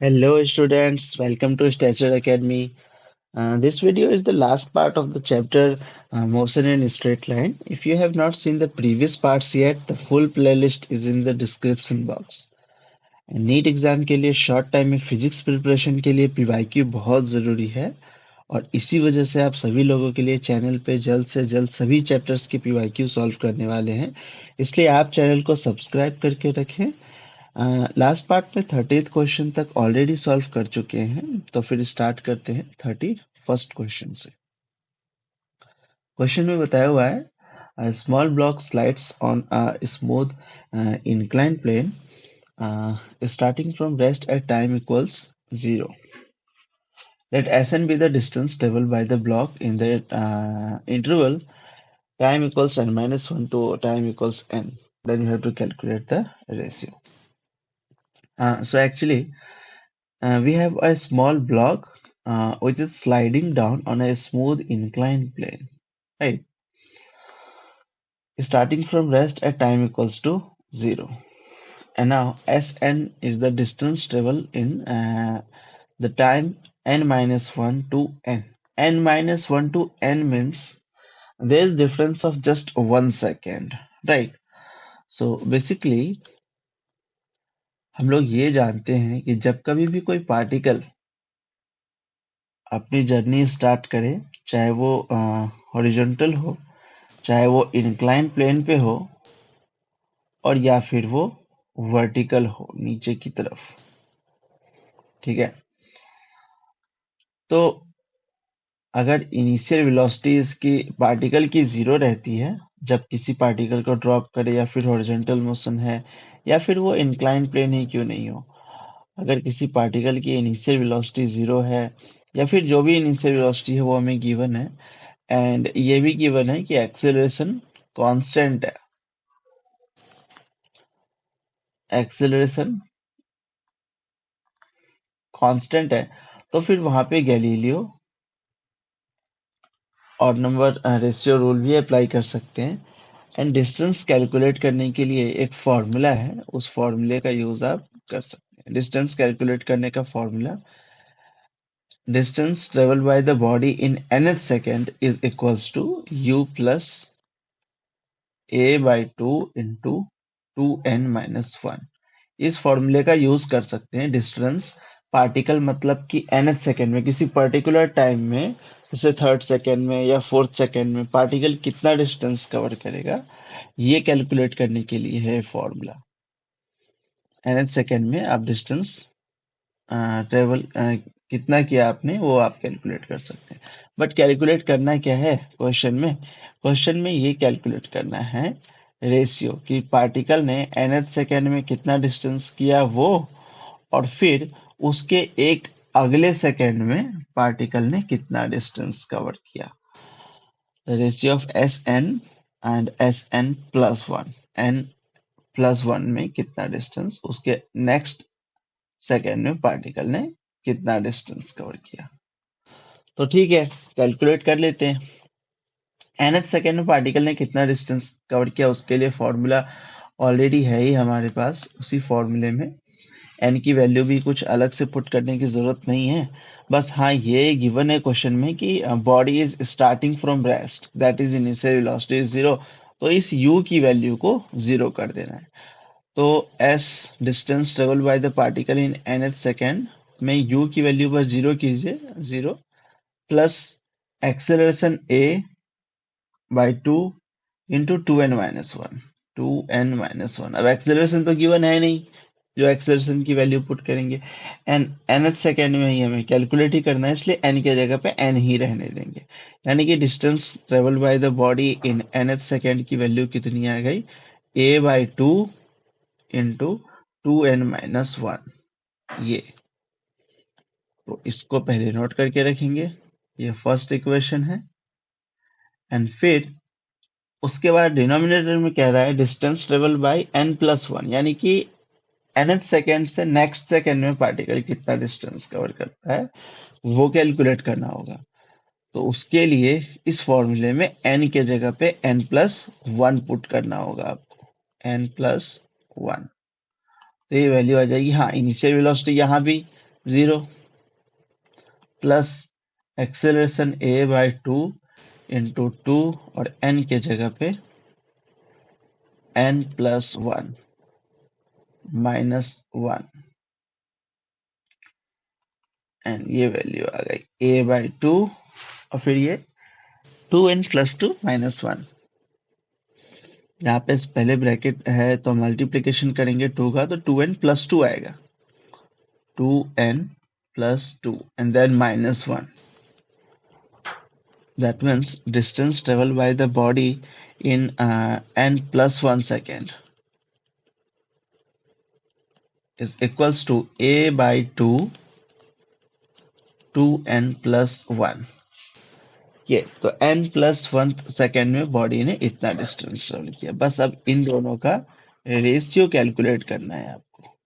Hello students, welcome to Stature Academy. This video is the last part of the chapter Motion in Straight Line. If you have not seen the previous parts yet, the full playlist is in the description box. NEET exam के लिए short time में physics preparation के लिए PYQ बहुत ज़रूरी है और इसी वजह से आप सभी लोगों के लिए चैनल पे जल्द से जल्द सभी चैप्टर्स के पीवाईक्यू सॉल्व करने वाले हैं। इसलिए आप चैनल को सब्सक्राइब करके रखें। लास्ट पार्ट में 30th क्वेश्चन तक ऑलरेडी सॉल्व कर चुके हैं, तो फिर स्टार्ट करते हैं 31st क्वेश्चन से। क्वेश्चन में बताया हुआ है small block slides on a smooth incline plane starting from rest at time equals 0. Let Sn be the distance traveled by the block in the interval time equals n minus 1 to time equals n. Then you have to calculate the ratio. So actually we have a small block which is sliding down on a smooth inclined plane, right? Starting from rest at time equals to 0. And now Sn is the distance traveled in the time n minus 1 to n. N minus 1 to n means there is difference of just 1 second, right? So basically हम लोग ये जानते हैं कि जब कभी भी कोई पार्टिकल अपनी जर्नी स्टार्ट करे, चाहे वो हॉरिजॉन्टल हो, चाहे वो इंक्लाइन प्लेन पे हो और या फिर वो वर्टिकल हो नीचे की तरफ, ठीक है। तो अगर इनिशियल वेलोसिटी इसकी पार्टिकल की 0 रहती है जब किसी पार्टिकल को ड्रॉप करे, या फिर हॉरिजॉन्टल मोशन है, या फिर वो इंक्लाइन प्लेन ही क्यों नहीं हो, अगर किसी पार्टिकल की इनिशियल वेलोसिटी 0 है या फिर जो भी इनिशियल वेलोसिटी है वो हमें गिवन है, एंड ये भी गिवन है कि एक्सेलरेशन कांस्टेंट है, एक्सेलरेशन कांस्टेंट है, तो फिर वहां पे गैलीलियो और नंबर रेशियो रूल भी अप्लाई कर सकते हैं। एंड डिस्टेंस कैलकुलेट करने के लिए एक फॉर्मूला है, उस फॉर्मूले का यूज आप कर सकते हैं। डिस्टेंस कैलकुलेट करने का formula, distance travelled by the body in nth second is equals to u plus a by 2 into 2n minus 1। इस फॉर्मूले का यूज कर सकते हैं। डिस्टेंस पार्टिकल मतलब कि nth सेकेंड में किसी पर्टिकुलर टाइम में, जैसे 3rd सेकेंड में या 4th सेकेंड में पार्टिकल कितना डिस्टेंस कवर करेगा, ये कैलकुलेट करने के लिए है फॉर्मूला। nth सेकेंड में आप डिस्टेंस ट्रेवल कितना किया आपने वो आप कैलकुलेट कर सकते हैं। बट कैलकुलेट करना क्या है क्वेश्चन में, क्वेश्चन में ये कैलकुलेट करना है रेशियो कि पार्टिकल ने nth सेकेंड में कितना डिस्टेंस किया वो, और फिर उसके एक अगले सेकेंड में पार्टिकल ने कितना डिस्टेंस कवर किया। Ratio of S N and S N plus 1, N plus 1 में कितना डिस्टेंस उसके नेक्स्ट सेकेंड में पार्टिकल ने कितना डिस्टेंस कवर किया। तो ठीक है, कैलकुलेट कर लेते हैं। nth सेकेंड में पार्टिकल ने कितना डिस्टेंस कवर किया, उसके लिए फॉर्मूला ऑलरेडी है ही हमारे पास। उसी फॉर्मूले में n की वैल्यू भी कुछ अलग से पुट करने की जरूरत नहीं है। बस हाँ, ये गिवन है क्वेश्चन में कि body is starting from rest, that is initial velocity is 0, तो इस u की वैल्यू को 0 कर देना है। तो s distance travel by the particle in nth second में u की वैल्यू बस 0 कीजिए, 0 plus acceleration a by 2 into 2n minus 1, 2n minus 1। अब एक्सेलरेशन तो गिवन है नहीं, जो एक्सेलरेशन की वैल्यू पुट करेंगे, एन nth सेकेंड में ही हमें कैलकुलेट ही करना है, इसलिए n की जगह पे n ही रहने देंगे। यानी कि distance travel by the body in nth second की वैल्यू कितनी आ गई, a by 2 into 2n minus 1। ये तो इसको पहले नोट करके रखेंगे, ये फर्स्ट इक्वेशन है। एंड फिर उसके बाद डिनोमिनेटर में कह रहा है distance travel bye n plus 1, यानी कि nth सेकेंड से नेक्स्ट सेकेंड में पार्टिकल कितना डिस्टेंस कवर करता है वो कैलकुलेट करना होगा। तो उसके लिए इस फॉर्मूले में n के जगह पे n प्लस 1 पुट करना होगा आपको, n प्लस 1। तो ये वैल्यू आ जाएगी। हाँ, इनिशियल वेलोसिटी यहाँ भी 0 प्लस एक्सेलरेशन a/2 इंटू 2 और n के जगह पे n+1 -1 एंड ये वैल्यू आ गई a/2 और फिर ये 2n+2 -1। यहाँ पे पहले ब्रैकेट है तो मल्टीप्लीकेशन करेंगे 2 का तो 2n+2 आएगा, 2n+2 and then -1. That means distance traveled by the body in n+1 second is equals to a/2 2n+1। ये तो n+1 सेकेंड में बॉडी ने इतना डिस्टेंस ट्रेवल किया। बस अब इन दोनों का रेशियो कैलकुलेट करना है आपको,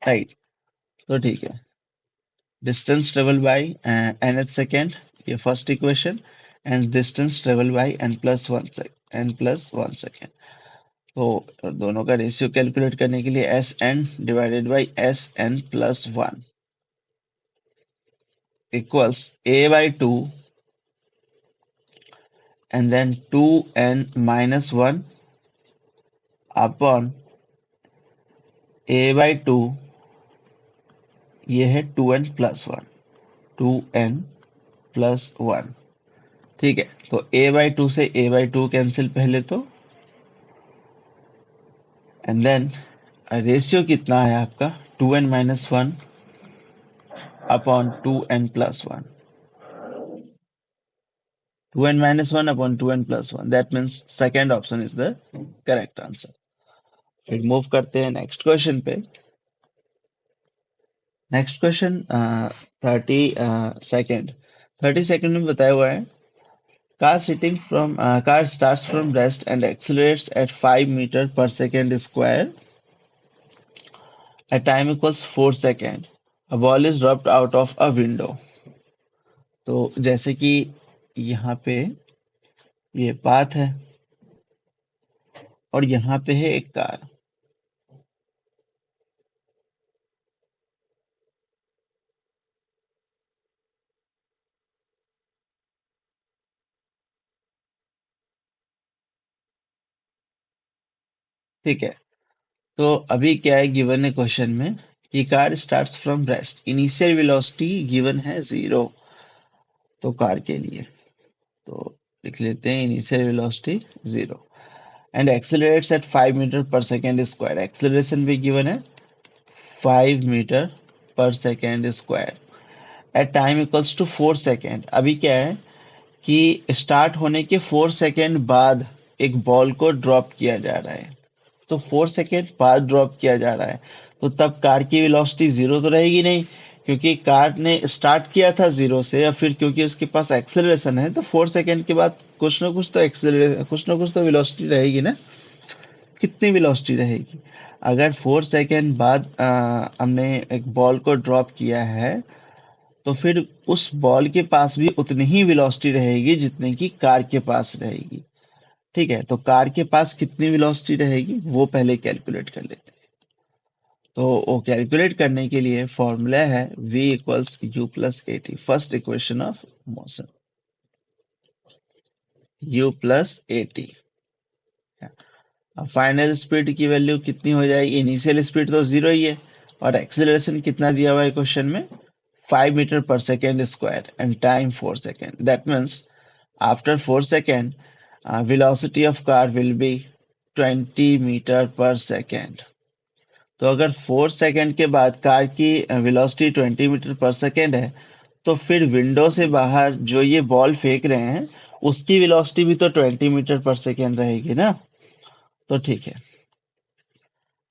राइट। तो ठीक है, distance travel by nth second, ये first equation, and distance travel by n+1 second. तो दोनों का रेशियो कैलकुलेट करने के लिए Sn divided by Sn+1 equals a/2 and then 2n-1 upon a/2, ये है 2n+1, 2n+1। ठीक है, तो a/2 से a/2 कैंसिल पहले तो, एंड देन रेशियो कितना है आपका 2n-1 upon 2n+1, 2n-1 upon 2n+1, that means second option is the correct answer। फिर मूव करते हैं नेक्स्ट क्वेश्चन पे। नेक्स्ट क्वेश्चन 30 सेकेंड में बताया हुआ है, car starts from rest and accelerates at 5 meter per second square at time equals 4 second। A ball is dropped out of a window। तो जैसे कि यहाँ पे ये पाथ है और यहाँ पे है एक कार, ठीक है। तो अभी क्या है गिवन है क्वेश्चन में कि car starts from rest, initial velocity given है 0, तो कार के लिए तो लिख लेते हैं initial velocity 0 and accelerates at 5 metre पर सेकेंड स्क्वायर, एक्सेलरेशन भी गिवन है 5 मीटर पर second square at time equals to 4 second. अभी क्या है कि स्टार्ट होने के 4 सेकेंड बाद एक बॉल को ड्रॉप किया जा रहा है, तो 4 सेकेंड बाद ड्रॉप किया जा रहा है, तो तब कार की वेलोसिटी 0 तो रहेगी नहीं, क्योंकि कार ने स्टार्ट किया था 0 से, या फिर क्योंकि उसके पास एक्सेलरेशन है, तो 4 सेकेंड के बाद कुछ ना कुछ तो एक्सेलरेशन, कुछ ना कुछ तो वेलोसिटी रहेगी ना। कितनी वेलोसिटी रहेगी? अगर 4 सेकेंड बाद हमने एक बॉल को ड्रॉप किया है, तो फिर उस बॉल के पास भी उतनी ही वेलोसिटी रहेगी जितनी की कार के पास रहेगी। ठीक है, तो कार के पास कितनी वेलोसिटी रहेगी वो पहले कैलकुलेट कर लेते हैं। तो वो कैलकुलेट करने के लिए फॉर्मूला है v equals u plus A T, first equation of motion, u plus A T. Final speed की वैल्यू कितनी हो जाएगी? इनिशियल स्पीड तो 0 ही है, और एक्सेलरेशन कितना दिया हुआ है क्वेश्चन में? 5 मीटर पर second square and time 4 second. That means after 4 second velocity of car will be 20 metre पर सेकेंड। तो अगर 4 सेकेंड के बाद कार की वेलोसिटी 20 मीटर पर सेकेंड है, तो फिर विंडो से बाहर जो ये बॉल फेंक रहे हैं उसकी वेलोसिटी भी तो 20 मीटर पर सेकेंड रहेगी ना। तो ठीक है,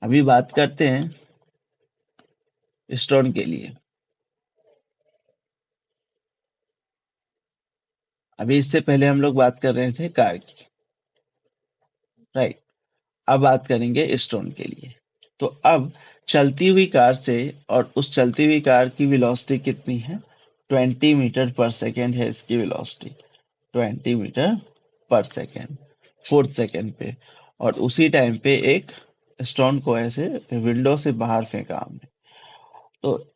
अभी बात करते हैं स्टोन के लिए। अभी इससे पहले हम लोग बात कर रहे थे कार की, राइट। अब बात करेंगे स्टोन के लिए। तो अब चलती हुई कार से, और उस चलती हुई कार की वेलोसिटी कितनी है? 20 मीटर पर सेकेंड है इसकी वेलोसिटी, 20 मीटर पर सेकेंड 4 सेकेंड पे, और उसी टाइम पे एक स्टोन को ऐसे विंडो से बाहर फेंका हमने। तो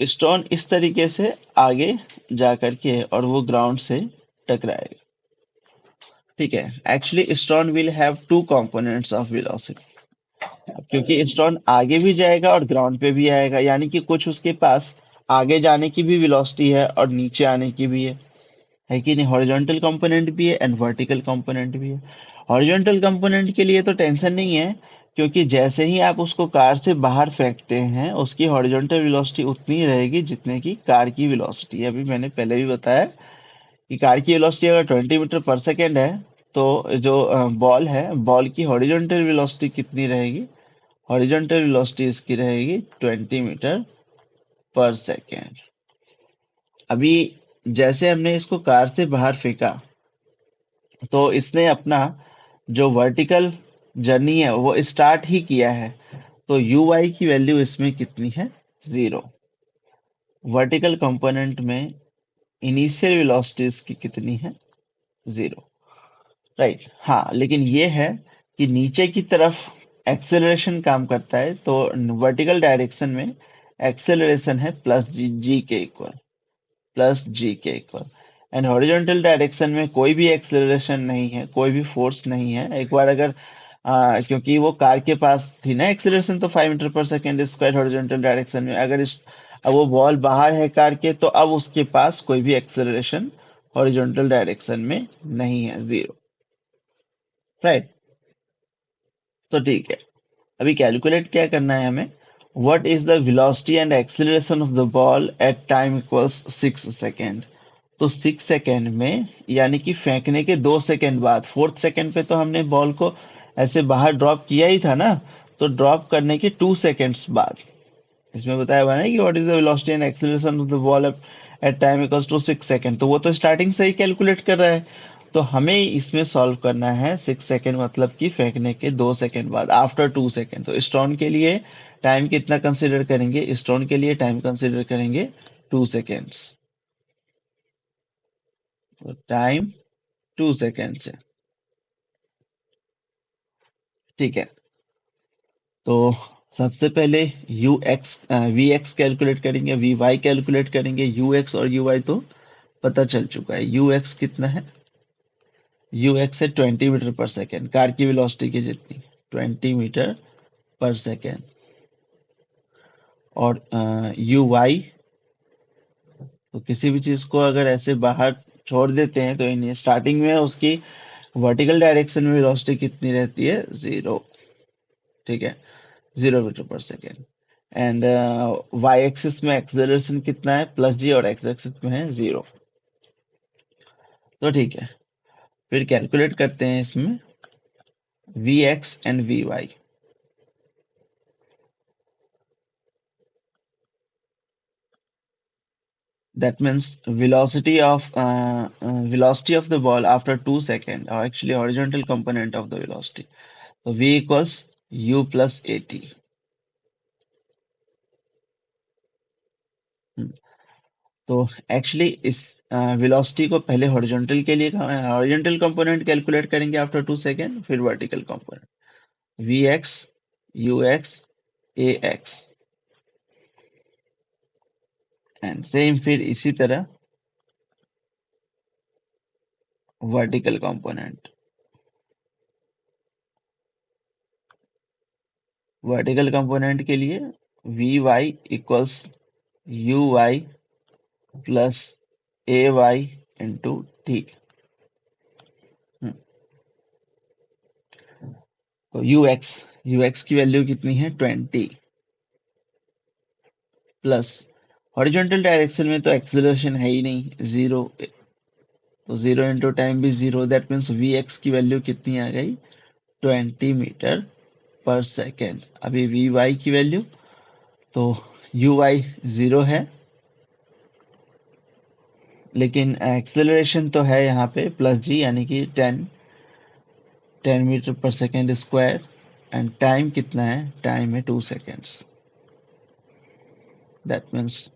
स्टोन इस तरीके से आगे जा करके और वो ग्राउंड से टकराएगा। ठीक है, actually stone will have two components of velocity, क्योंकि स्टोन आगे भी जाएगा और ग्राउंड पे भी आएगा, यानी कि कुछ उसके पास आगे जाने की भी वेलोसिटी है और नीचे आने की भी है कि नहीं। हॉरिजॉन्टल कंपोनेंट भी है एंड वर्टिकल कंपोनेंट भी है। हॉरिजॉन्टल कंपोनेंट के लिए तो टेंशन नहीं है, क्योंकि जैसे ही आप उसको कार से बाहर फेंकते हैं उसकी हॉरिजॉन्टल वेलोसिटी उतनी ही रहेगी जितने की कार की वेलोसिटी है। अभी मैंने पहले भी बताया कि कार की वेलोसिटी अगर 20 मीटर पर सेकेंड है, तो जो बॉल है, बॉल की हॉरिजॉन्टल वेलोसिटी कितनी रहेगी? हॉरिजॉन्टल वेलोसिटी इसकी रहेगी 20 मीटर पर सेकेंड। अभी जैसे हमने इसको कार से बाहर फेंका, तो इसने अपना जो वर्टिकल जर्नी है वो स्टार्ट ही किया है, तो यू वाई की वैल्यू इसमें कितनी है? 0। वर्टिकल कंपोनेंट में इनिशियल वेलोसिटीज की कितनी है? 0। राइट, हाँ, लेकिन ये है कि नीचे की तरफ एक्सेलरेशन काम करता है, तो वर्टिकल डायरेक्शन में एक्सेलरेशन है प्लस जी, जी के इक्वल, प्लस जी के इक्वल। एंड हॉरिजॉन्टल डायरेक्शन में कोई भी एक्सेलरेशन नहीं है, कोई भी फोर्स नहीं है। एक बार अगर क्योंकि वो कार के पास थी ना एक्सेलरेशन, तो 5 मीटर पर सेकेंड स्क्वायर हॉरिजॉन्टल डायरेक्शन में, अगर इस अब वो बॉल बाहर है कार के, तो अब उसके पास कोई भी एक्सेलरेशन हॉरिजॉन्टल डायरेक्शन में नहीं है, 0। राइट, तो ठीक है। अभी कैलकुलेट क्या करना है हमें? What is the velocity and acceleration of the ball at time equals 6 second. तो 6 सेकेंड में, यानी कि फेंकने के 2 सेकेंड बाद, फोर्थ सेकेंड पे तो हमने बॉल को ऐसे बाहर ड्रॉप किया ही था ना, तो ड्रॉप करने के 2 सेकेंड्स बाद इसमें बताया हुआ है कि what is the velocity and acceleration of the ball at time equals to 6 second. तो वो तो स्टार्टिंग से ही कैलकुलेट कर रहा है, तो हमें इसमें सॉल्व करना है 6 सेकेंड, मतलब कि फेंकने के 2 सेकेंड बाद, आफ्टर 2 सेकेंड। तो स्टोन के लिए टाइम कितना कंसिडर करेंगे? स्टोन के लिए टाइम कंसिडर करेंगे 2 सेकेंड्स। तो टाइम 2 सेकेंड से, ठीक है। तो सबसे पहले u x v x calculate करेंगे, वी वाई कैलकुलेट करेंगे। यू एक्स और यू वाई तो पता चल चुका है। यू एक्स कितना है? यू एक्स है 20 मीटर पर सेकेंड, कार की वेलोसिटी की जितनी, 20 मीटर पर सेकेंड। और यू वाई, तो किसी भी चीज को अगर ऐसे बाहर छोड़ देते हैं तो इन स्टार्टिंग में उसकी वर्टिकल डायरेक्शन में वेलोसिटी कितनी रहती है? 0। ठीक है, 0 मीटर पर सेकेंड। एंड वाई एक्सिस में एक्सेलरेशन कितना है? प्लस जी, और एक्स एक्सिस में है 0। तो ठीक है, फिर कैलकुलेट करते हैं इसमें v x and v y. That means velocity of the ball after 2 seconds, or actually horizontal component of the velocity. So v equals u plus at. तो एक्चुअली इस वेलोसिटी को पहले हॉरिजॉन्टल के लिए, हॉरिजॉन्टल कंपोनेंट कैलकुलेट करेंगे after 2 second, फिर vertical component V X, U X, A X, and same फिर इसी तरह वर्टिकल कंपोनेंट। वर्टिकल कंपोनेंट के लिए V Y equals U Y plus A Y into T. तो यू एक्स की value कितनी है? 20, प्लस हॉरिजॉन्टल डायरेक्शन में तो एक्सेलरेशन है ही नहीं, 0, तो 0 इंटू टाइम भी 0। दैट मीन्स वी एक्स की वैल्यू कितनी आ गई? 20 मीटर पर सेकेंड। अभी वी वाई की वैल्यू, तो यू वाई 0 है, लेकिन एक्सेलरेशन तो है यहाँ पे प्लस जी, यानी कि 10 मीटर पर सेकेंड स्क्वायर। एंड टाइम कितना है? टाइम है 2 seconds. That means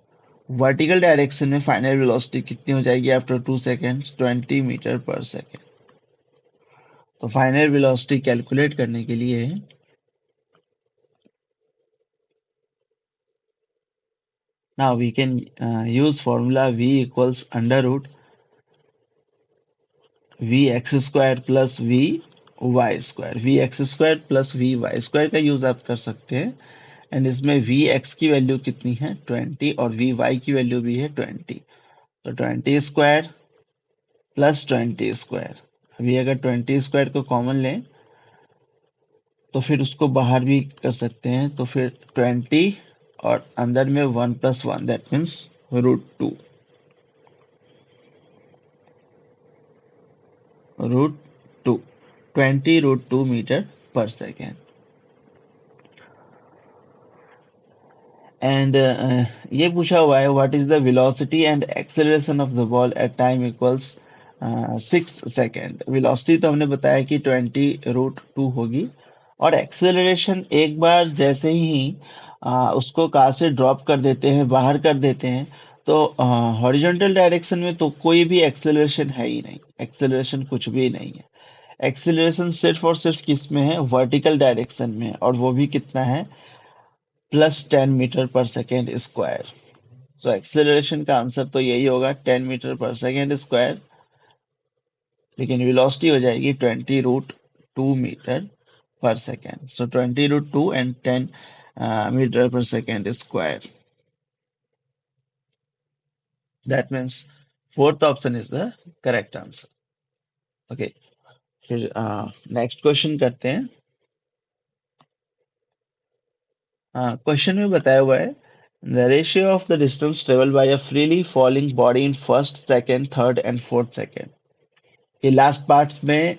vertical direction में फाइनल वेलोसिटी कितनी हो जाएगी आफ्टर 2 सेकेंड्स? 20 मीटर पर सेकेंड। तो फाइनल वेलोसिटी कैलकुलेट करने के लिए Now we can use formula v equals under root vx square plus vy square. vx square plus vy square का यूज आप कर सकते हैं, एंड इसमें vx की वैल्यू कितनी है 20 और vy की वैल्यू भी है 20, तो 20 स्क्वायर प्लस 20 स्क्वायर। अभी अगर 20 स्क्वायर को कॉमन लें तो फिर उसको बाहर भी कर सकते हैं, तो फिर 20 और अंदर में 1 प्लस 1 दैट मीन्स √2, √2, 20 √2 मीटर पर सेकेंड। एंड ये पूछा हुआ है what is the velocity and acceleration of the ball at time equals 6 second. Velocity तो हमने बताया कि 20 √2 होगी, और एक्सेलरेशन एक बार जैसे ही उसको कार से ड्रॉप कर देते हैं, बाहर कर देते हैं, तो हॉरिजॉन्टल डायरेक्शन में तो कोई भी एक्सेलरेशन है ही नहीं, एक्सेलरेशन कुछ भी नहीं है। एक्सेलरेशन सिर्फ और सिर्फ किस में है, वर्टिकल डायरेक्शन में है, और वो भी कितना है +10 मीटर पर सेकेंड स्क्वायर। सो एक्सेलरेशन का आंसर तो यही होगा 10 मीटर पर सेकेंड स्क्वायर, लेकिन वेलोसिटी हो जाएगी 20 √2 metre per second. So 20 √2 and 10 meter per second square. That means fourth option is the correct answer. Okay. फिर नेक्स्ट क्वेश्चन करते हैं। क्वेश्चन में बताया हुआ है the ratio of the distance travel bye a freely falling body in first, second, third and fourth second. ये last parts में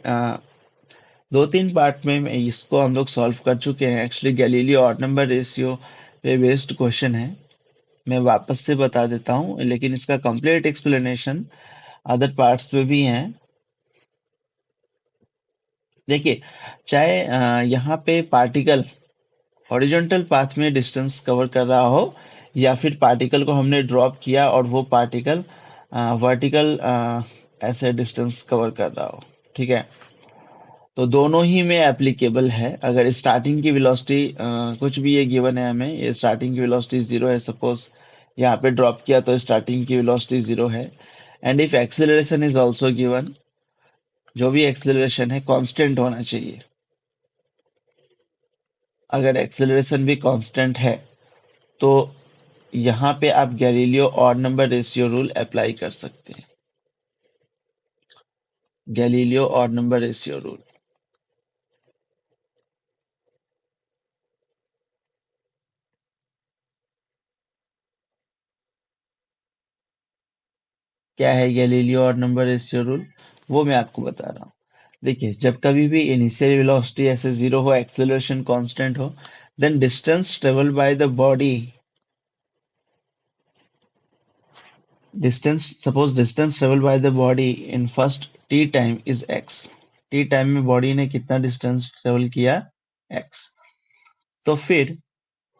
दो तीन पार्ट में इसको हम लोग सॉल्व कर चुके हैं। Actually Galileo odd number ratio पे बेस्ड क्वेश्चन है, मैं वापस से बता देता हूँ, लेकिन इसका कंप्लीट एक्सप्लेनेशन अदर पार्ट्स में भी हैं। देखिए, चाहे यहाँ पे पार्टिकल हॉरिजॉन्टल पाथ में डिस्टेंस कवर कर रहा हो, या फिर पार्टिकल को हमने ड्रॉप किया और वो पार्टिकल वर्टिकल ऐसे डिस्टेंस कवर कर रहा हो, ठीक है, तो दोनों ही में एप्लीकेबल है। अगर स्टार्टिंग की वेलोसिटी कुछ भी ये गिवन है हमें, ये स्टार्टिंग की वेलोसिटी 0 है, सपोज यहाँ पे ड्रॉप किया तो स्टार्टिंग की वेलोसिटी 0 है, and if acceleration is also given, जो भी एक्सेलरेशन है कांस्टेंट होना चाहिए। अगर एक्सेलरेशन भी कांस्टेंट है तो यहाँ पे आप Galileo odd number ratio rule apply कर सकते हैं। Galileo odd number ratio rule क्या है? Galileo odd number ratio rule वो मैं आपको बता रहा हूँ। देखिए, जब कभी भी इनिशियल वेलोसिटी ऐसे 0 हो, एक्सेलरेशन कांस्टेंट हो, then distance travel by the body, distance travel by the body in first T time is x। T time में बॉडी ने कितना डिस्टेंस ट्रेवल किया? x। तो फिर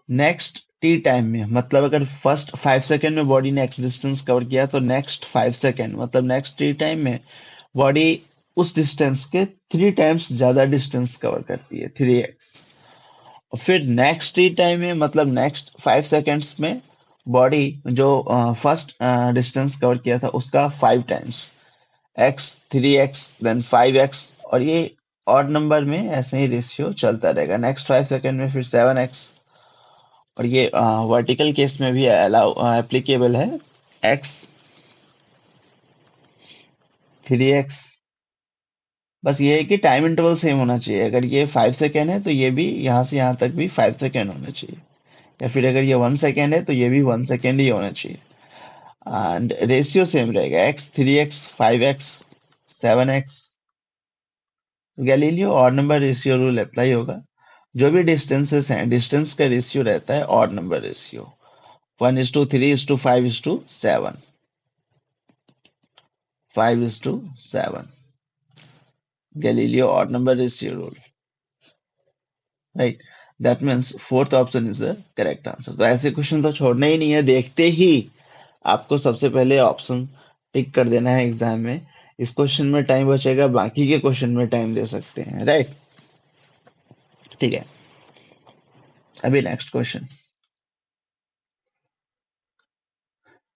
नेक्स्ट टी टाइम में, मतलब अगर फर्स्ट 5 सेकेंड में बॉडी ने एक्स डिस्टेंस कवर किया, तो नेक्स्ट 5 सेकेंड मतलब नेक्स्ट टी टाइम में बॉडी उस डिस्टेंस के 3 टाइम्स ज्यादा डिस्टेंस कवर करती है, 3x। और फिर नेक्स्ट टी टाइम में, मतलब नेक्स्ट 5 सेकेंड्स में बॉडी जो फर्स्ट डिस्टेंस कवर किया था उसका 5 times, x, 3x, then 5x, और ये ऑड नंबर में ऐसे ही रेशियो चलता रहेगा। नेक्स्ट 5 सेकेंड में फिर 7x, और ये वर्टिकल केस में भी अलाउ एप्लीकेबल है, x, 3x। बस ये है कि टाइम इंटरवल सेम होना चाहिए। अगर ये 5 सेकेंड है तो ये भी यहाँ से यहाँ तक भी 5 सेकेंड होना चाहिए, या फिर अगर ये 1 सेकेंड है तो ये भी 1 सेकेंड ही होना चाहिए। एंड रेशियो सेम रहेगा, x, 3x, 5x, 7x। Galileo odd number ratio rule apply होगा। जो भी डिस्टेंसेस हैं, डिस्टेंस का रेशियो रहता है odd number ratio, 1:3:5:7, 5:7। Galileo odd number ratio rule, right? That means fourth option is the correct answer. तो ऐसे क्वेश्चन तो छोड़ना ही नहीं है, देखते ही आपको सबसे पहले ऑप्शन टिक कर देना है एग्जाम में। इस क्वेश्चन में टाइम बचेगा, बाकी के क्वेश्चन में टाइम दे सकते हैं, राइट? ठीक है, अभी नेक्स्ट क्वेश्चन।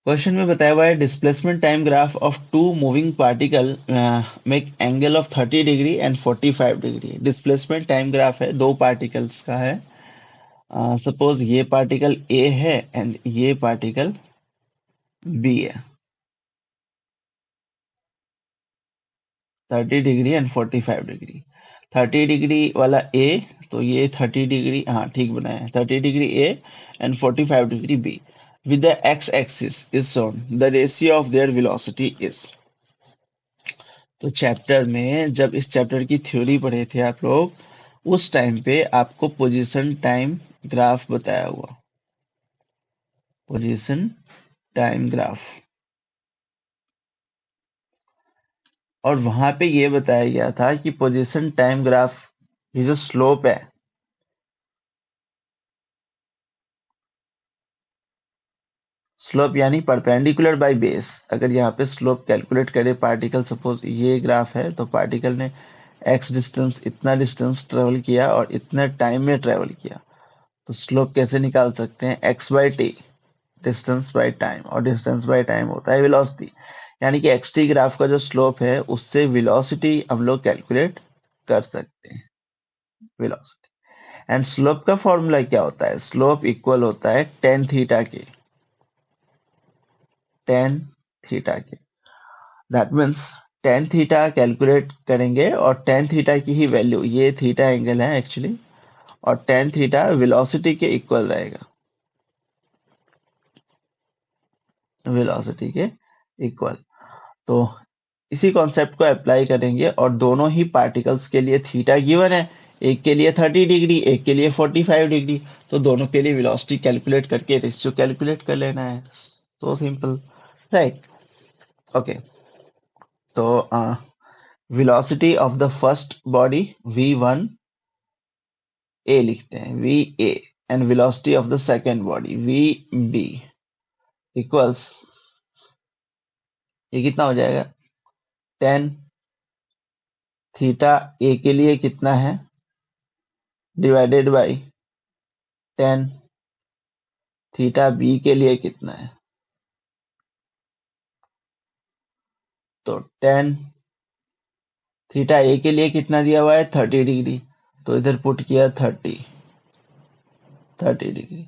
क्वेश्चन में बताया हुआ है displacement time graph of two moving particle make angle of 30 degree and 45 degree. Displacement time graph है, दो पार्टिकल्स का है। सपोज ये पार्टिकल ए है एंड ये पार्टिकल बी है। 30 डिग्री एंड 45 डिग्री। 30 डिग्री वाला ए, तो ये 30 डिग्री, हाँ ठीक बनाया है, 30 degree A and 45 degree B. With the X axis is shown the ratio of their velocity is. तो चैप्टर में जब इस चैप्टर की थ्योरी पढ़े थे आप लोग, उस टाइम पे आपको पोजीशन टाइम ग्राफ बताया हुआ, पोजीशन टाइम ग्राफ, और वहां पे ये बताया गया था कि पोजीशन टाइम ग्राफ की जो स्लोप है, स्लोप यानी परपेंडिकुलर बाय बेस, अगर यहाँ पे स्लोप कैलकुलेट करें पार्टिकल, सपोज ये ग्राफ है तो पार्टिकल ने एक्स डिस्टेंस, इतना डिस्टेंस ट्रेवल किया और इतना टाइम में ट्रेवल किया, तो स्लोप कैसे निकाल सकते हैं, x by T, distance by time, और डिस्टेंस बाय टाइम होता है वेलोसिटी। यानी कि एक्स टी ग्राफ का जो स्लोप है उससे वेलोसिटी हम लोग कैलकुलेट कर सकते हैं, वेलोसिटी। एंड स्लोप का फॉर्मूला क्या होता है, स्लोप इक्वल होता है टेन थीटा के, टेन थीटा के। That means tan theta calculate करेंगे और टेन थीटा की ही वैल्यू, ये थीटा एंगल है एक्चुअली, और टेन थीटा वेलोसिटी के इक्वल रहेगा, वेलोसिटी के इक्वल। तो इसी कॉन्सेप्ट को अप्लाई करेंगे और दोनों ही पार्टिकल्स के लिए थीटा गिवन है, एक के लिए 30 डिग्री, एक के लिए 45 डिग्री, तो दोनों के लिए वेलोसिटी कैलकुलेट करके रेशियो कैलकुलेट कर लेना है, सो सिंपल, राइट। ओके, तो velocity of the first body v1 a लिखते हैं, va, and velocity of the second body vb equals, ये कितना हो जाएगा, टेन थीटा ए के लिए कितना है, divided by tan theta B के लिए कितना है, तो टेन थीटा ए के लिए कितना दिया हुआ है, 30 डिग्री, तो इधर पुट किया 30 degree,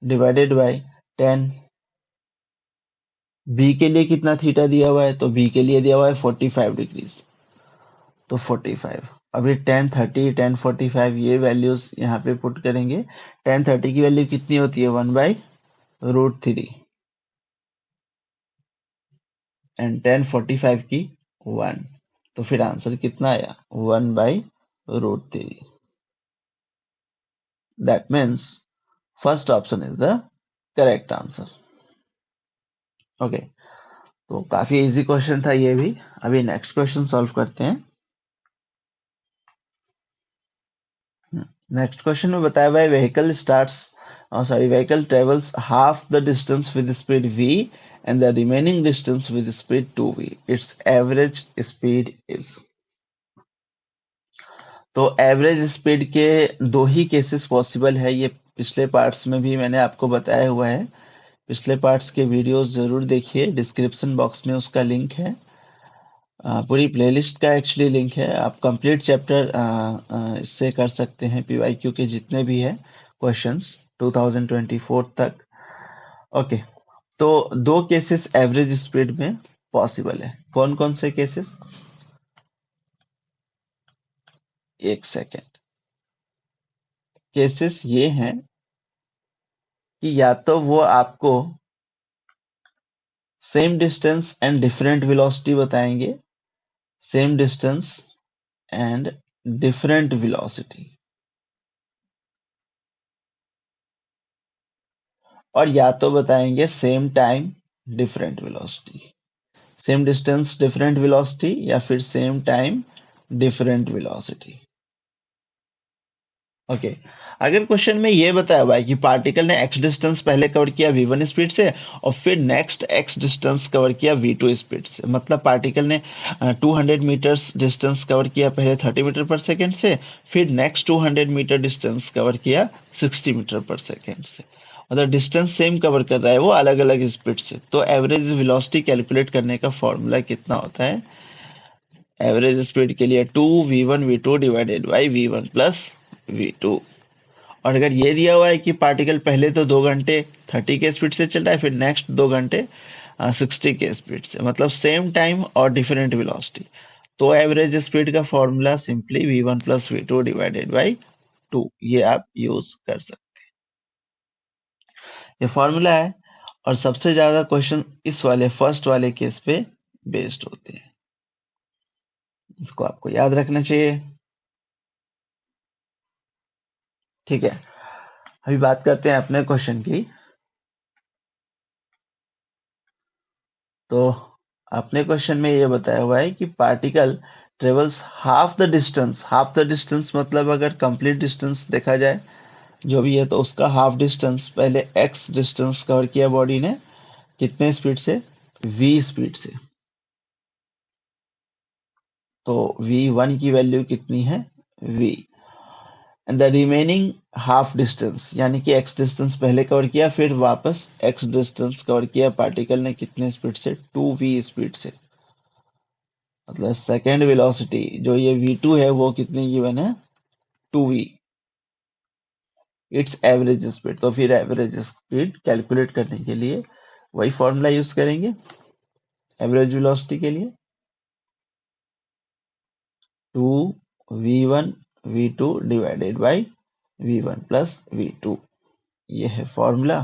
divided by tan B के लिए कितना थीटा दिया हुआ है, तो बी के लिए दिया हुआ है 45 डिग्रीज, तो 45। अभी टेन 30 टेन 45 ये वैल्यूज यहाँ पे पुट करेंगे। टेन 30 की वैल्यू कितनी होती है, 1/√3, एंड टेन 45 की 1, तो फिर आंसर कितना आया, 1/√3। That means first option is the correct answer. Okay, तो काफी इजी क्वेश्चन था ये भी। अभी नेक्स्ट क्वेश्चन सॉल्व करते हैं। नेक्स्ट क्वेश्चन में बताया हुआ है vehicle travels half the distance with speed v and the remaining distance with speed 2v. Its average speed is। तो एवरेज स्पीड के दो ही केसेस पॉसिबल है, ये पिछले पार्ट्स में भी मैंने आपको बताया हुआ है। पिछले पार्ट्स के वीडियोस जरूर देखिए, डिस्क्रिप्शन बॉक्स में उसका लिंक है, पूरी प्लेलिस्ट का एक्चुअली लिंक है। आप कंप्लीट चैप्टर इससे कर सकते हैं, पीवाईक्यू के जितने भी है क्वेश्चंस 2024 तक। ओके, तो दो केसेस एवरेज स्पीड में पॉसिबल है, कौन कौन से केसेस, एक सेकेंड। केसेस ये हैं कि या तो वो आपको same distance and different velocity बताएंगे, same distance and different velocity, और या तो बताएंगे same time different velocity, same distance different velocity, या फिर same time different velocity. Okay, अगर क्वेश्चन में ये बताया हुआ है कि पार्टिकल ने x डिस्टेंस पहले कवर किया v1 स्पीड से और फिर नेक्स्ट x डिस्टेंस कवर किया v2 स्पीड से, मतलब पार्टिकल ने 200 मीटर्स डिस्टेंस कवर किया पहले 30 मीटर पर सेकेंड से, फिर नेक्स्ट 200 मीटर डिस्टेंस कवर किया 60 मीटर पर सेकेंड से, मतलब डिस्टेंस सेम कवर कर रहा है वो अलग अलग स्पीड से, तो एवरेज वेलोसिटी कैलकुलेट करने का फॉर्मूला कितना होता है? एवरेज स्पीड के लिए 2v1v2 divided by v1 plus v2। और अगर ये दिया हुआ है कि पार्टिकल पहले तो 2 घंटे 30 के स्पीड से चल रहा है, फिर नेक्स्ट 2 घंटे 60 के स्पीड से, मतलब सेम टाइम और डिफरेंट वेलोसिटी, तो एवरेज स्पीड का formula simply v1 plus v2 divided by 2, ये आप यूज कर सकते हैं। ये फॉर्मूला है, और सबसे ज्यादा क्वेश्चन इस वाले फर्स्ट वाले केस पे बेस्ड होते हैं, इसको आपको याद रखना चाहिए। ठीक है, अभी बात करते हैं अपने क्वेश्चन की। तो अपने क्वेश्चन में ये बताया हुआ है कि particle travels half the distance मतलब अगर कंप्लीट डिस्टेंस देखा जाए जो भी है, तो उसका हाफ डिस्टेंस, पहले एक्स डिस्टेंस कवर किया बॉडी ने, कितने स्पीड से? v स्पीड से। तो v1 की वैल्यू कितनी है? v। And the remaining half distance, यानी कि x डिस्टेंस पहले कवर किया, फिर वापस x डिस्टेंस कवर किया पार्टिकल ने, कितने स्पीड से? 2v स्पीड से। मतलब सेकेंड वेलोसिटी जो ये v2 है वो कितनी गिवन है? 2v, it's average speed. तो फिर एवरेज स्पीड कैलकुलेट करने के लिए वही फॉर्मूला यूज करेंगे एवरेज वेलोसिटी के लिए, 2v1 v2 divided by v1 plus v2, ये है फॉर्मूला।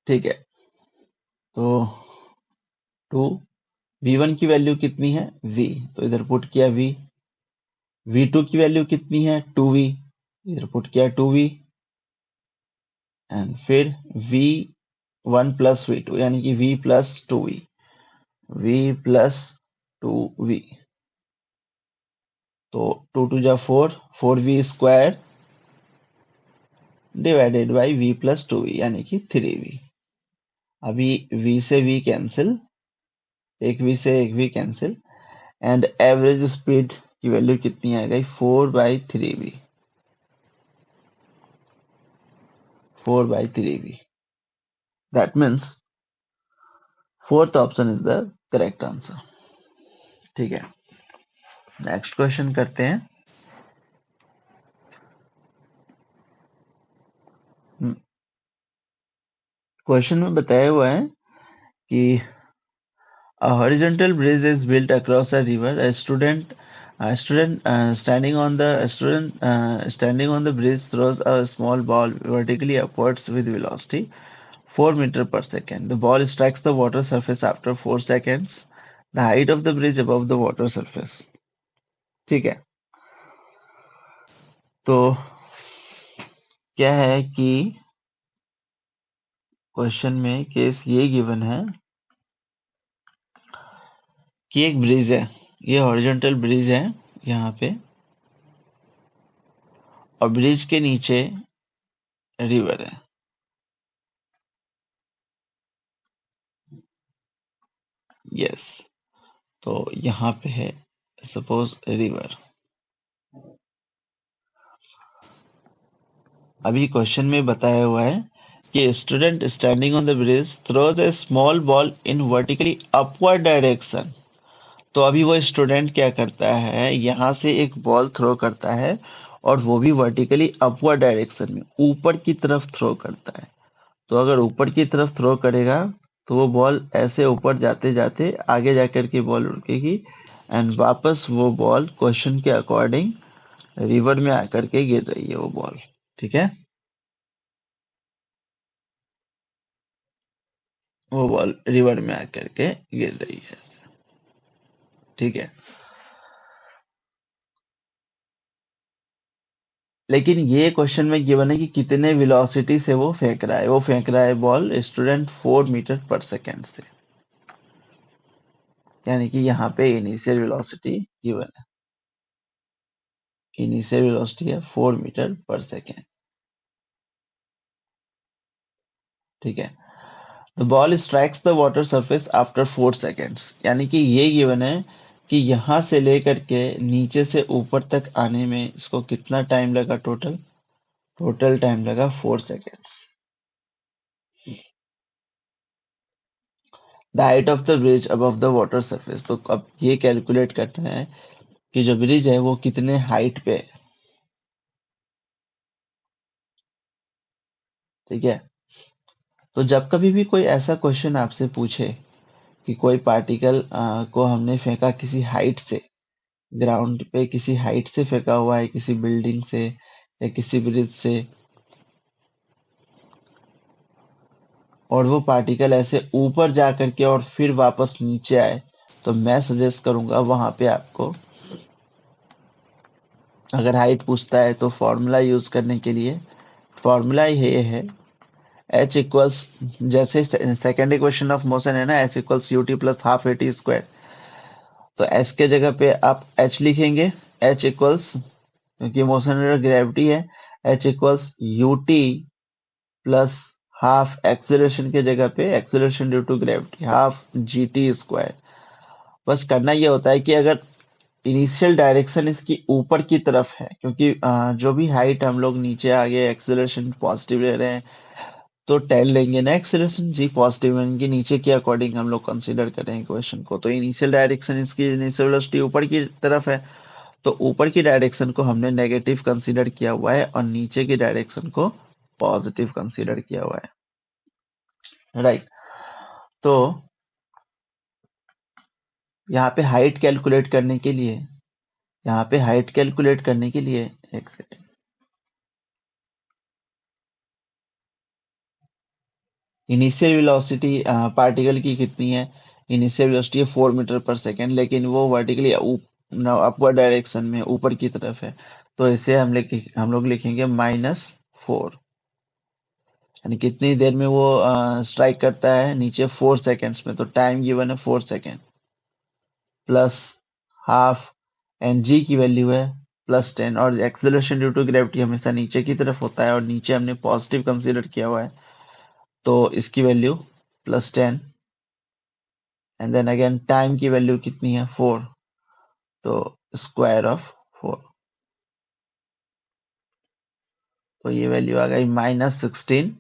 ठीक है, तो 2 v1 की वैल्यू कितनी है? v, तो इधर पुट किया v। v2 की वैल्यू कितनी है? 2v, इधर पुट किया 2v। एंड फिर v1 प्लस v2 यानी कि v plus 2v, v plus 2v, तो 2 टू जा 4, 4v square divided by v plus 2v यानी कि 3v। अभी v से v कैंसिल, एक v से एक v cancel, and average speed की वैल्यू कितनी आ गई? 4/3v, 4/3v। That means fourth option is the correct answer. ठीक है, नेक्स्ट क्वेश्चन करते हैं। क्वेश्चन में बताया हुआ है कि a horizontal bridge is built across a river. A student standing on the bridge throws a small ball vertically upwards with velocity 4 meter per second. The ball strikes the water surface after 4 seconds. The height of the bridge above the water surface. ठीक है, तो क्या है कि question में case ये given है कि एक ब्रिज है, ये हॉरिजॉन्टल ब्रिज है यहाँ पे, और ब्रिज के नीचे रिवर है। यस, तो यहाँ पे है सपोज रिवर। अभी क्वेश्चन में बताया हुआ है कि student standing on the bridge throws A small ball in vertically upward direction. तो अभी वो स्टूडेंट क्या करता है, यहाँ से एक बॉल थ्रो करता है, और वो भी वर्टिकली अपवर्ड डायरेक्शन में, ऊपर की तरफ थ्रो करता है। तो अगर ऊपर की तरफ थ्रो करेगा तो वो बॉल ऐसे ऊपर जाते जाते आगे जाकर के बॉल रुकेगी, एंड वापस वो बॉल क्वेश्चन के अकॉर्डिंग रिवर में आकर के गिर रही है वो बॉल। ठीक है, वो बॉल रिवर में आकर के गिर रही है। ठीक है, लेकिन ये क्वेश्चन में गिवन है कि कितने वेलोसिटी से वो फेंक रहा है। वो फेंक रहा है बॉल स्टूडेंट 4 मीटर पर सेकेंड से, यानी कि यहाँ पे इनिशियल वेलोसिटी गिवन है। इनिशियल वेलोसिटी है 4 मीटर पर सेकेंड। ठीक है, the ball strikes the water surface after 4 seconds, यानी कि ये गिवन है कि यहाँ से लेकर के नीचे से ऊपर तक आने में इसको कितना टाइम लगा टोटल टाइम लगा 4 seconds. The height of the bridge above the water surface, तो अब ये कैलकुलेट करते हैं कि जो ब्रिज है वो कितने हाइट पे है। ठीक है, तो जब कभी भी कोई ऐसा क्वेश्चन आपसे पूछे कि कोई पार्टिकल को हमने फेंका किसी हाइट से, ग्राउंड पे किसी हाइट से फेंका हुआ है, किसी बिल्डिंग से या किसी ब्रिज से, और वो पार्टिकल ऐसे ऊपर जा करके और फिर वापस नीचे आए, तो मैं सजेस्ट करूंगा वहां पे आपको, अगर हाइट पूछता है तो फॉर्मूला यूज करने के लिए, फॉर्मूला ये है एच इक्वल्स, जैसे सेकेंड इक्वेशन ऑफ मोशन है ना, H equals U T plus half A T square, तो एच के जगह पे आप एच लिखेंगे, एच इक्वल्स, क्योंकि मोशन अंडर ग्रेविटी है, H equals U T plus half acceleration के जगह पे acceleration due to gravity half G T square. बस करना ये होता है कि अगर इनिशियल डायरेक्शन इसकी ऊपर की तरफ है, क्योंकि जो भी हाइट हम लोग नीचे आगे एक्सेलरेशन पॉजिटिव ले रहे हैं, तो 10 लेंगे ना, एक्सेलरेशन जी पॉजिटिव यानी नीचे के अकॉर्डिंग हम लोग कंसीडर करें इक्वेशन को, तो इनिशियल डायरेक्शन इसकी इनिशियल वेलोसिटी ऊपर की तरफ है, तो ऊपर की डायरेक्शन को हमने नेगेटिव कंसीडर किया हुआ है और नीचे की डायरेक्शन को पॉजिटिव कंसीडर किया हुआ है, राइट। तो यहाँ पे हाइट कैलकुलेट करने के लिए, यहाँ पे हाइट कैलकुलेट करने के लिए, एक सेकेंड, इनिशियल वेलोसिटी पार्टिकल की कितनी है, इनिशियल वेलोसिटी है 4 मीटर पर सेकेंड, लेकिन वो वर्टिकली अपवर्ड डायरेक्शन में ऊपर की तरफ है, तो इसे हम लोग लिखेंगे -4, यानी कितनी देर में वो स्ट्राइक करता है नीचे, 4 सेकेंड्स में, तो टाइम गिवन है 4 सेकेंड प्लस हाफ, एंड जी की वैल्यू है +10, और एक्सेलरेशन ड्यू टू ग्रेविटी हमेशा नीचे की तरफ होता है और नीचे हमने पॉजिटिव कंसीडर किया हुआ है, तो इसकी value +10, and then again time की वैल्यू कितनी है 4, तो स्क्वायर ऑफ 4, तो ये वैल्यू आ गई -16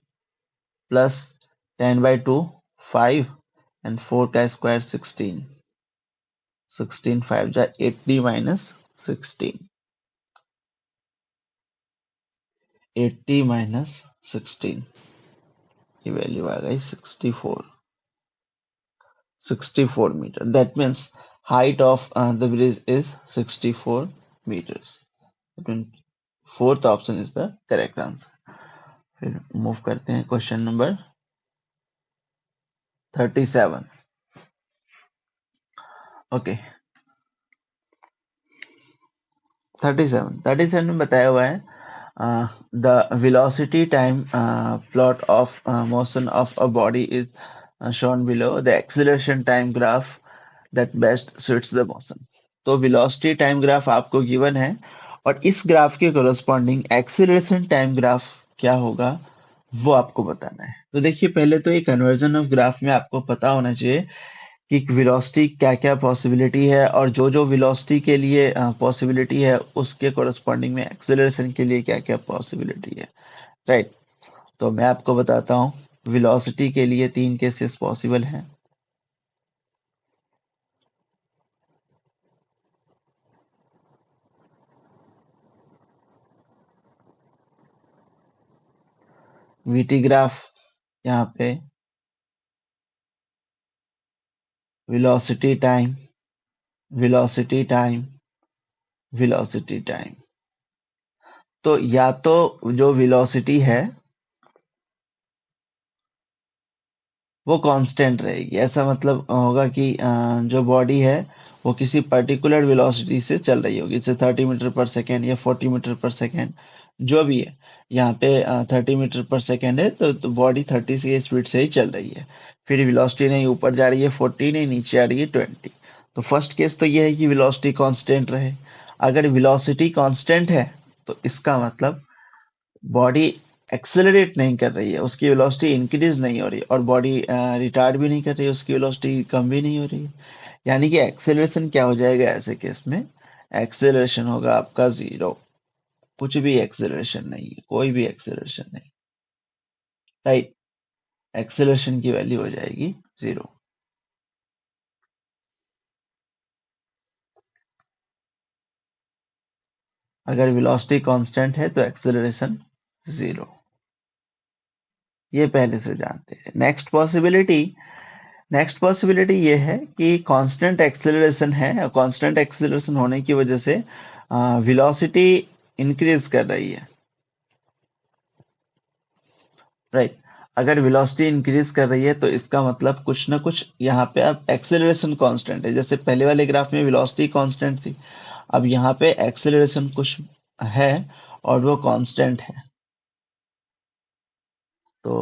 प्लस 10/2 5, एंड 4 का स्क्वायर 16, 16 5 जा 80 -16, 80 -16, की वैल्यू आ गई 64 metre, that means height of the bridge is 64 meters. Fourth option is the correct answer. फिर मूव करते हैं क्वेश्चन नंबर 37। ओके, 37 में बताया हुआ है the velocity time plot of motion of a body is shown below the acceleration time graph that best suits the motion। तो velocity time graph आपको given है और इस ग्राफ के कोरस्पॉन्डिंग एक्सीलरेशन टाइम ग्राफ क्या होगा वो आपको बताना है। तो देखिए, पहले तो ये कन्वर्जन ऑफ ग्राफ में आपको पता होना चाहिए कि वेलोसिटी क्या क्या पॉसिबिलिटी है, और जो वेलोसिटी के लिए पॉसिबिलिटी है उसके कोरस्पॉन्डिंग में एक्सेलरेशन के लिए क्या क्या पॉसिबिलिटी है, राइट। तो मैं आपको बताता हूँ, वेलोसिटी के लिए 3 केसेस पॉसिबल हैं। वीटी ग्राफ, यहाँ पे velocity time, velocity time, velocity time. तो या तो जो वेलोसिटी है वो कांस्टेंट रहेगी, ऐसा मतलब होगा कि जो बॉडी है वो किसी पर्टिकुलर वेलोसिटी से चल रही होगी, जैसे 30 मीटर पर सेकेंड या 40 मीटर पर सेकेंड, जो भी है। यहाँ पे 30 मीटर पर सेकेंड है, तो बॉडी 30 की स्पीड से ही चल रही है, फिर वेलोसिटी नहीं ऊपर जा रही है 40, नहीं नीचे आ रही है 20। तो फर्स्ट केस तो ये है कि वेलोसिटी कांस्टेंट रहे। अगर वेलोसिटी कांस्टेंट है तो इसका मतलब बॉडी एक्सेलरेट नहीं कर रही है, उसकी वेलोसिटी इंक्रीज नहीं हो रही और बॉडी रिटार्ड भी नहीं कर रही है, उसकी वेलोसिटी कम भी नहीं हो रही है। यानी कि एक्सेलरेशन क्या हो जाएगा ऐसे केस में? एक्सेलरेशन होगा आपका जीरो। कुछ भी एक्सेलरेशन नहीं है, कोई भी एक्सेलरेशन नहीं, राइट। एक्सेलरेशन की वैल्यू हो जाएगी जीरो। अगर वेलोसिटी कांस्टेंट है तो एक्सेलरेशन जीरो। ये पहले से जानते हैं। नेक्स्ट पॉसिबिलिटी ये है कि कांस्टेंट एक्सेलरेशन है और कांस्टेंट एक्सेलरेशन होने की वजह से वेलोसिटी इंक्रीज कर रही है, राइट। अगर वेलोसिटी इंक्रीज कर रही है तो इसका मतलब कुछ ना कुछ यहाँ पे अब एक्सेलरेशन कांस्टेंट है। जैसे पहले वाले ग्राफ में वेलोसिटी कांस्टेंट थी, अब यहाँ पे एक्सेलरेशन कुछ है और वो कांस्टेंट है। तो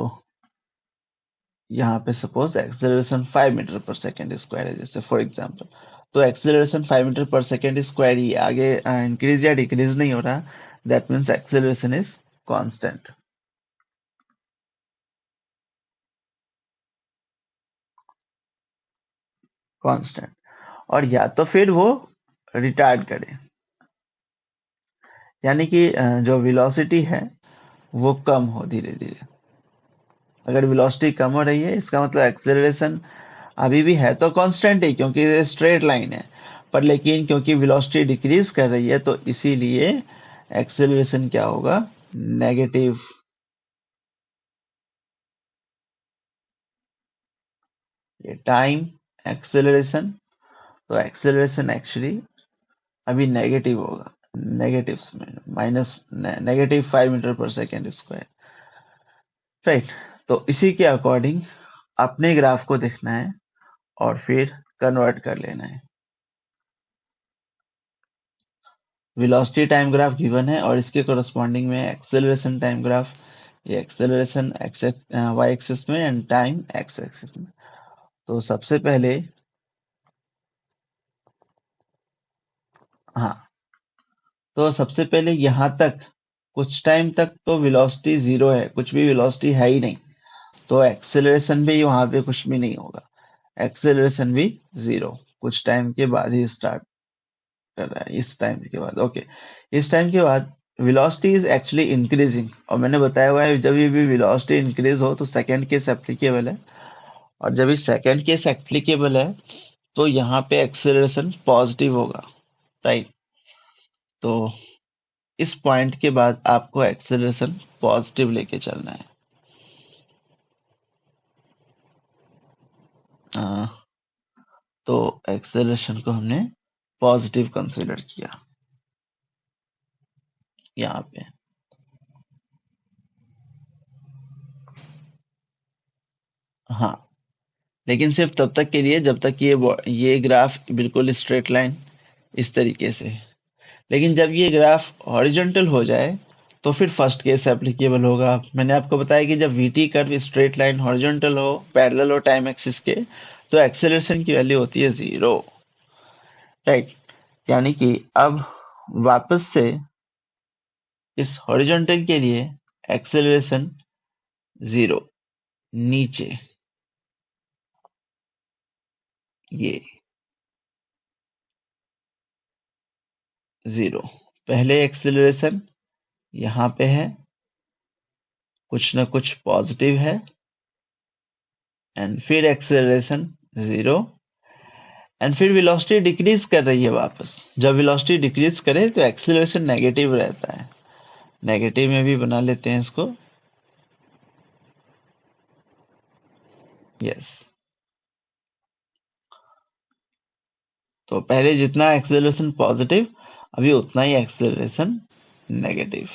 यहाँ पे सपोज एक्सेलरेशन 5 मीटर पर सेकेंड स्क्वायर है, जैसे फॉर एग्जांपल। तो एक्सेलरेशन 5 मीटर पर सेकेंड स्क्वायर ही है, आगे इंक्रीज या डिक्रीज नहीं हो रहा। That means acceleration is constant. Constant. और या तो फिर वो रिटार्ड करे, यानी कि जो वेलोसिटी है वो कम हो धीरे धीरे। अगर वेलोसिटी कम हो रही है इसका मतलब एक्सेलरेशन अभी भी है तो कांस्टेंट ही, क्योंकि ये स्ट्रेट लाइन है। पर लेकिन क्योंकि वेलोसिटी डिक्रीज कर रही है तो इसीलिए एक्सेलरेशन क्या होगा? नेगेटिव। ये टाइम एक्सेलरेशन, तो एक्सेलरेशन एक्चुअली अभी नेगेटिव होगा, नेगेटिव में माइनस नेगेटिव 5 मीटर पर सेकेंड स्क्वायर, राइट। तो इसी के अकॉर्डिंग अपने ग्राफ को देखना है और फिर कन्वर्ट कर लेना है। वेलोसिटी टाइम ग्राफ गिवन है और इसके कोरस्पॉन्डिंग में एक्सेलरेशन टाइम ग्राफ, ये एक्सेलरेशन एक्स वाई एक्सिस में एंड टाइम एक्स एक्सिस में। तो सबसे पहले, हाँ, तो सबसे पहले यहां तक कुछ टाइम तक तो वेलोसिटी जीरो है, कुछ भी वेलोसिटी है ही नहीं, तो एक्सेलरेशन भी वहां पे कुछ भी नहीं होगा। एक्सेलरेशन भी जीरो, कुछ टाइम के बाद ही स्टार्ट कर रहा है, इस टाइम के बाद, ओके। इस टाइम के बाद वेलोसिटी इज एक्चुअली इंक्रीजिंग, और मैंने बताया हुआ है जब ये भी वेलोसिटी इंक्रीज हो तो सेकंड केस एप्लीकेबल है, और जब इस सेकंड केस एप्लीकेबल है तो यहाँ पे एक्सेलरेशन पॉजिटिव होगा, राइट। तो इस पॉइंट के बाद आपको एक्सेलरेशन पॉजिटिव लेके चलना है। अ, तो एक्सेलरेशन को हमने पॉजिटिव कंसीडर किया यहाँ पे। हाँ, लेकिन सिर्फ तब तक के लिए जब तक ये ग्राफ बिल्कुल स्ट्रेट लाइन इस तरीके से है। लेकिन जब ये ग्राफ हॉरिजॉन्टल हो जाए तो फिर फर्स्ट केस एप्लीकेबल होगा। मैंने आपको बताया कि जब VT curve straight line horizontal हो, पैरेलल हो टाइम एक्सिस के, तो एक्सेलरेशन की वैल्यू होती है जीरो, राइट। यानी कि अब वापस से इस हॉरिजॉन्टल के लिए एक्सेलरेशन जीरो, नीचे ये जीरो। पहले एक्सेलरेशन यहाँ पे है, कुछ ना कुछ पॉजिटिव है, एंड फिर एक्सेलरेशन जीरो, एंड फिर वेलोसिटी डिक्रीज कर रही है वापस। जब वेलोसिटी डिक्रीज करे तो एक्सेलरेशन नेगेटिव रहता है। नेगेटिव में भी बना लेते हैं इसको, यस। तो पहले जितना एक्सेलरेशन पॉजिटिव, अभी उतना ही एक्सेलरेशन नेगेटिव।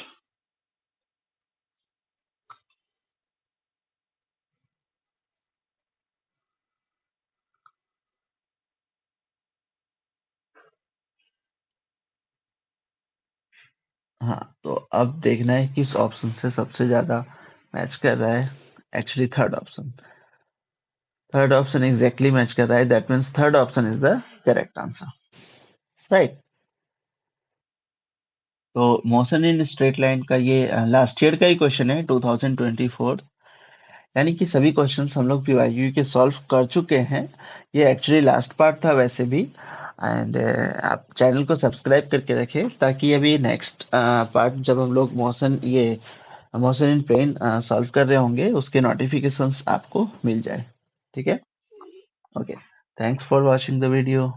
हाँ, तो अब देखना है किस ऑप्शन से सबसे ज्यादा मैच कर रहा है। Actually third option exactly match कर रहा है, that means third option is the correct answer, right. तो मोशन इन स्ट्रेट लाइन का ये लास्ट ईयर का ही क्वेश्चन है, 2024। यानी कि सभी क्वेश्चंस हम लोग पीवाईक्यू के सॉल्व कर चुके हैं। ये एक्चुअली लास्ट पार्ट था वैसे भी। एंड आप चैनल को सब्सक्राइब करके रखें ताकि अभी नेक्स्ट पार्ट जब हम लोग मोशन इन प्लेन सॉल्व कर रहे होंगे उसके नोटिफिकेशंस आपको मिल जाए। ठीक है, okay, thanks for watching the video.